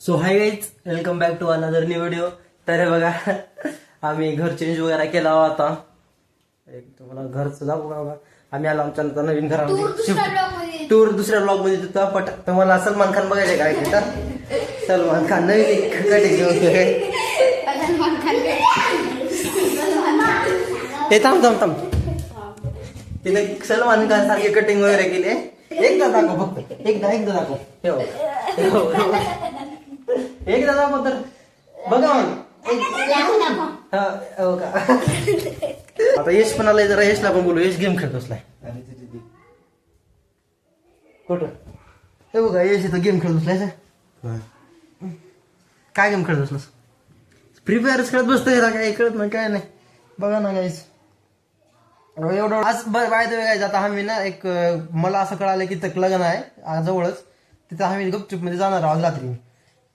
So hi guys, welcome back to another new video. तर हे बघा, आम्ही घर चेंज वगैरे केला होता. एक तुम्हाला घरचं दाखवू का बघा. आम्ही आलो आमच्या नवीन घरामध्ये. टूर दुसऱ्या ब्लॉग मध्ये तिथं पट तुम्हाला सलमान खान बघायचे काय तिथं. सलमान खान नवीन कटिंग घेऊन हे थांब तिथे सलमान खान सारखे कटिंग वगैरे केले. एकदा दाखव फक्त, एकदा दाखव. एकदा दाखव तर बघा आता यश पण आलाय. जरा यशला पण बोलू. यश गेम खेळत बसलाय कुठं. हे बघा यश इथं गेम खेळत बसलाय. काय गेम खेळत बसलास? फ्री फायरच खेळत बसतोय. काय कळत नाही काय नाही. बघा ना गाईस, एवढं आज बाय द वे गाईस, आता आम्ही ना एक मला असं कळालं की तिथं लग्न आहे जवळच. तिथं आम्ही गपचूप मध्ये जाणार आहोत रात्री.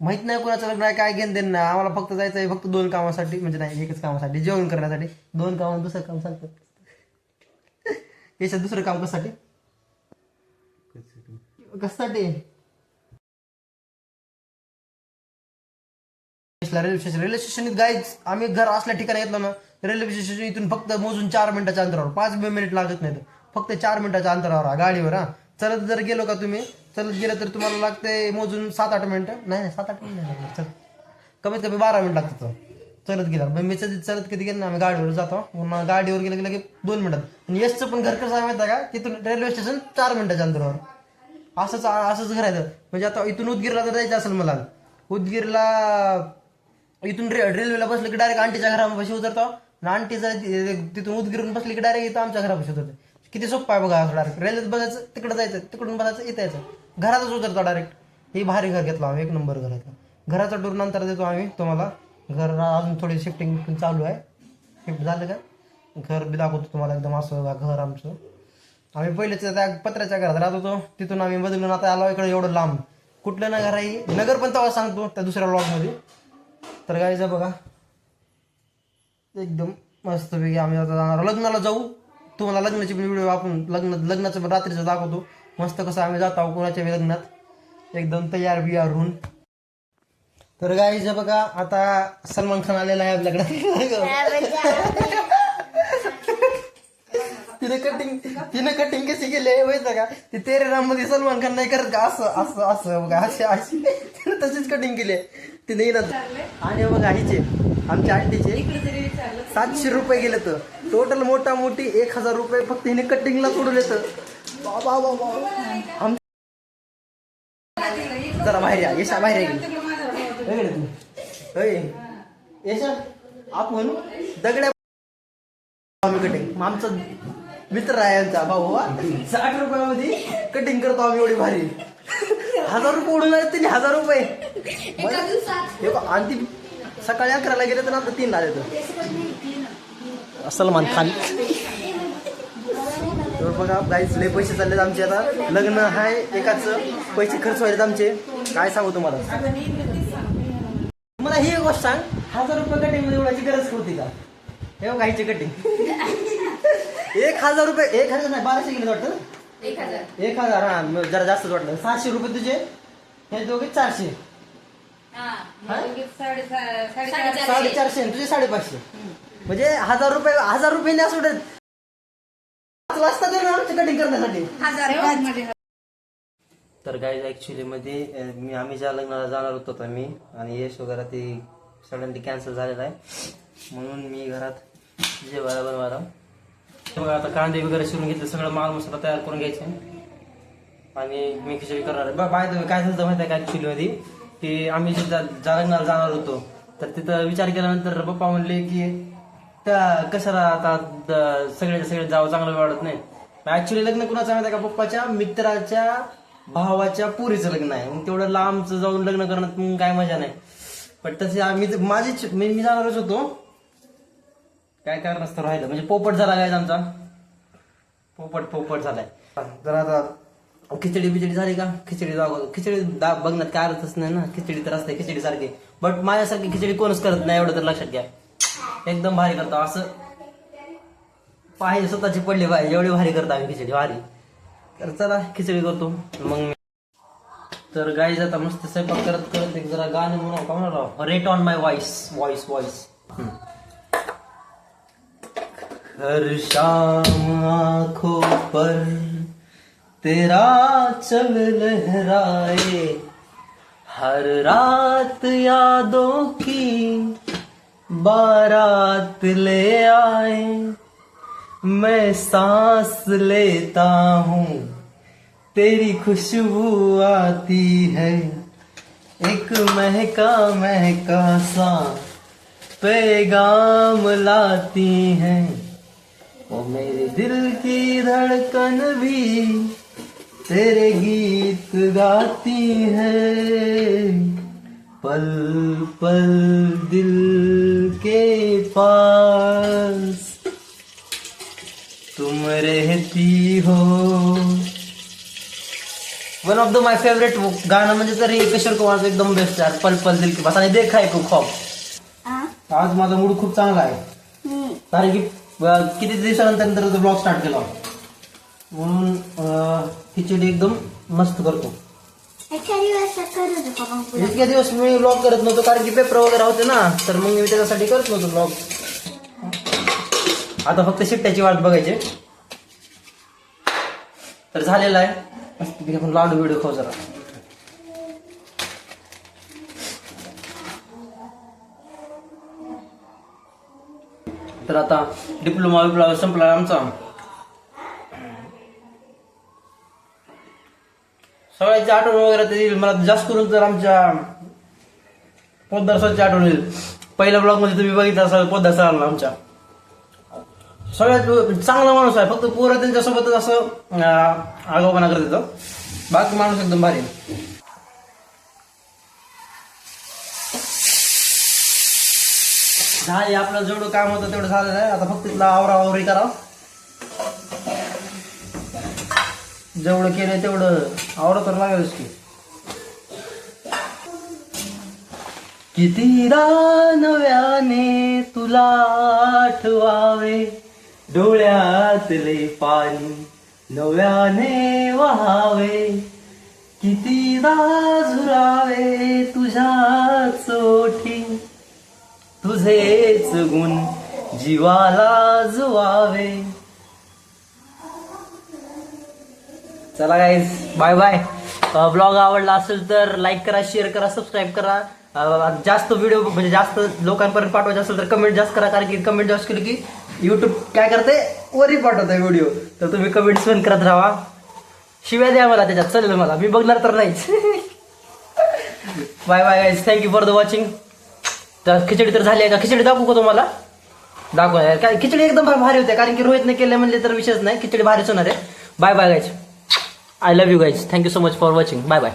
माहित नाही कोणाचं लग्न आहे काय घेणं देणं नाही. आम्हाला फक्त जायचं आहे फक्त 2 कामासाठी, म्हणजे नाही एकच कामासाठी, जेवण करण्यासाठी. 2 काम, दुसरं काम सांगतात. याच्यात दुसरं काम कशासाठी रेल्वे स्टेशन गाईज. आम्ही घर असल्या ठिकाणी घेतलं ना, रेल्वे स्टेशन इथून फक्त मोजून 4 मिनिटाच्या अंतरावर, 5 मिनिट लागत नाही. फक्त 4 मिनिटाच्या अंतरावर गाडीवर. चलत जर गेलो का तुम्ही, चलत गेलं तर तुम्हाला लागते मोजून 7-8 मिनिटं. नाही 7-8 मिनिट चल, कमीत कमी 12 मिनिट लागतं चलत गेल्यावर. मी चलत कधी गेलं ना, आम्ही गाडीवर जातो. गाडीवर गेलं की 2 मिनिटात. आणि यशचं पण घर कसं आहे माहिती का, तिथून रेल्वे स्टेशन 4 मिनिटाच्या अंतरावर. असंच करायचं. म्हणजे आता इथून उदगीरला जर जायचं असेल मला, उदगीरला इथून रेल्वेला बसलं की डायरेक्ट आंटीच्या घरापाशी उतरतो. आंटीचा तिथून उदगीरून बसली की डायरेक्ट इथं आमच्या घरापाशी उतरते. किती सोपं आहे बघा. असं डायरेक्ट रेल्वेत बघायचं, तिकडे जायचं, तिकडून बघायचं, इथं यायचं, घरातच उतरतो डायरेक्ट. हे भारी घर घेतलं आम्ही, 1 नंबर घर आहे. घराचा टूर नंतर देतो आम्ही तुम्हाला. घर अजून थोडी शिफ्टिंग चालू आहे. शिफ्ट झालं का घर बी दाखवतो तुम्हाला. एकदम असं घर आमचं. आम्ही पहिलेच त्या पत्र्याच्या घरात राहत होतो, तिथून आम्ही बदलून आता आलो इकडे. एवढं लांब कुठलं नगर आहे, नगर पण तेव्हा सांगतो त्या दुसऱ्या ब्लॉगमध्ये. तर गाईज बघा, एकदम मस्तपैकी आम्ही आता जाणार लग्नाला जाऊ. तुम्हाला लग्नाची पण व्हिडिओ आपण लग्नाचं पण रात्रीचं दाखवतो. मस्त कसं आम्ही जात आहोत कोणाच्या लग्नात, एकदम तयार बियार होऊन. तर गाईज बघा, आता सलमान खान आलेला आहे आपल्याकडे. तिने कटिंग कशी केली माहिती का, ती तेरे राम मध्ये सलमान खान नाही करत का, असं बघा, अशी तशीच कटिंग केली तिने येणार. आणि बघा हिचे, आमच्या आंटीचे 700 रुपये गेले. तर टोटल मोठी 1000 रुपये फक्त हिने कटिंगला सोडून येतं. जरा बाहेर या, यशा बाहेर यशा, आपण दगड्या कटिंग. आमचा मित्र आहे आमचा भाऊ, 60 रुपयामध्ये कटिंग करतो आम्ही. एवढी भारी 1000 रुपये उडून आले त्यांनी. 1000 रुपये. आणि ती सकाळी 11ला गेले तर आता 3ला येतो. सलमान खान. बघा गाईस, लय पैसे चाललेत आमचे. आता लग्न आहे एकाच, पैसे खर्च व्हायलेत आमचे. काय सांगू तुम्हाला. मला ही गोष्ट सांग, 1000 रुपये कटिंग मध्ये एवढ्याची गरज होती का? हे बघा हिची कटिंग 1000 रुपये. 1000 नाही, 1200 गेले वाटतं. 1000 हा, जरा जास्तच वाटलं. 700 रुपये तुझे, हे दोघे 400. 450 तुझे 550. म्हणजे 1000 रुपये. 1000 रुपये नाही असं कटिंग करण्यासाठी. तर गाईज ऍक्च्युली मध्ये आम्ही ज्या लग्नाला जाणार होतो तर मी आणि यश वगैरे ते सडनली कॅन्सल झालेलं आहे. म्हणून मी घरात जेवायला बनवायला बघा. आता कांदे वगैरे शिरून घेतले, सगळं माल मसाला तयार करून घ्यायचा आणि मी खिचडी करणार आहे. बाय द वे काय झालं माहिती आहे का, ऍक्च्युली मध्ये की आम्ही ज्या लग्नाला जाणार होतो तर तिथं विचार केल्यानंतर पप्पा म्हणले की त्या कशाला आता सगळे जावं, चांगलं वाटत नाही. ऍक्च्युली लग्न कुणाचं माहिती आहे का, पप्पाच्या मित्राच्या भावाच्या पुरीचं लग्न आहे. मग तेवढं लांबचं जाऊन लग्न करण्यात काय मजा नाही. पण तसे मी जाणारच होतो, काय कारण असतं राहिलं. म्हणजे पोपट झाला काय आमचा, पोपट झालाय. जरा आता खिचडी बिचडी झाली का, खिचडी बघण्यात काय अर्थच नाही ना. खिचडी तर असते खिचडी सारखी, बट माझ्यासारखी खिचडी कोणच करत नाही, एवढं तर लक्षात घ्या. एकदम भारी करतो. असं पाहिजे स्वतःची पडली पाहिजे, एवढी भारी करतो आम्ही खिचडी, भारी. तर चला खिचडी करतो. मग तर गाईज आता मस्त स्वयंपाक करत करत एक जरा गाणं म्हणा का म्हणा, रेट ऑन माय वॉइस. हर शाम आंखों पर तेरा चल लहराए, हर रात यादों की बारात ले आए, मैं सांस लेता हूँ तेरी खुशबू आती है, एक महका महका सा पैगाम लाती है, वो मेरे दिल की धड़कन भी तेरे गीत गाती है, पल पल दिल के पास तुम रहती हो. One of the my favourite गाणं म्हणजे तरी किशोर कुमारचं एकदम बेस्ट आहे. पल पल दिल के पास आणि देखा है खूप खॉप. आज माझा मूड खूप चांगला आहे कारण की किती दिवसानंतर ब्लॉग स्टार्ट केला म्हणून खिचडी एकदम मस्त करतो. इतक्या दिवस मी ब्लॉग करत नव्हतो कारण की पेपर वगैरे होते ना, तर मग मी त्याच्यासाठी करत नव्हतो ब्लॉग. आता फक्त शिट्ट्याची वाट बघायची. तर झालेला आहे. आपण लाडू व्हिडिओ खाऊ जरा. तर आता डिप्लोमा संपला आमचा. सगळ्याची आठवण वगैरे ते येईल मला. जास्त करून तर आमच्या पोद्दार सरची आठवण येईल. पहिल्या ब्लॉग मध्ये तुम्ही बघितलं असाल पोद्दार सरांना. आमच्या सगळ्यात चांगला माणूस आहे. फक्त पोरं त्यांच्यासोबतच असं आगाऊपणा करत येतो. बाकी माणूस एकदम भारी. झाले आपलं जेवढं काम होतं तेवढं झालेलं आहे. आता फक्त तिथला आवरावरी करा. जेवढं केलं तेवढं आवरा तर लागेलच की. कितीदा नव्याने तुला आठवावे, डोळ्यातले पाणी नव्याने वहावे, कितीदा झुरावे तुझ्याच ओठी, तुझेच गुण जीवाला जुवावे. चला गाईज, बाय बाय. ब्लॉग आवडला असेल तर लाईक करा, शेअर करा, सबस्क्राईब करा. जास्त व्हिडिओ म्हणजे जास्त लोकांपर्यंत पाठवायचे असेल तर कमेंट जास्त करा. कारण की कमेंट जास्त केली की युट्यूब काय करते, वरी पाठवतंय व्हिडिओ. तर तुम्ही कमेंट्स पण करत राहा. शिव्या द्या मला त्याच्यात, चालेल मला, मी बघणार तर नाहीच. Bye bye guys, thank you for the watching. तर खिचडी तर झाली आहे का? खिचडी दाखवू का तुम्हाला? दाखवा. काय खिचडी एकदम भारी होते कारण की रोहितने केले म्हणले तर विषयच नाही. खिचडी भारीच होणार आहे. Bye bye guys. I love you guys. Thank you so much for watching. Bye bye.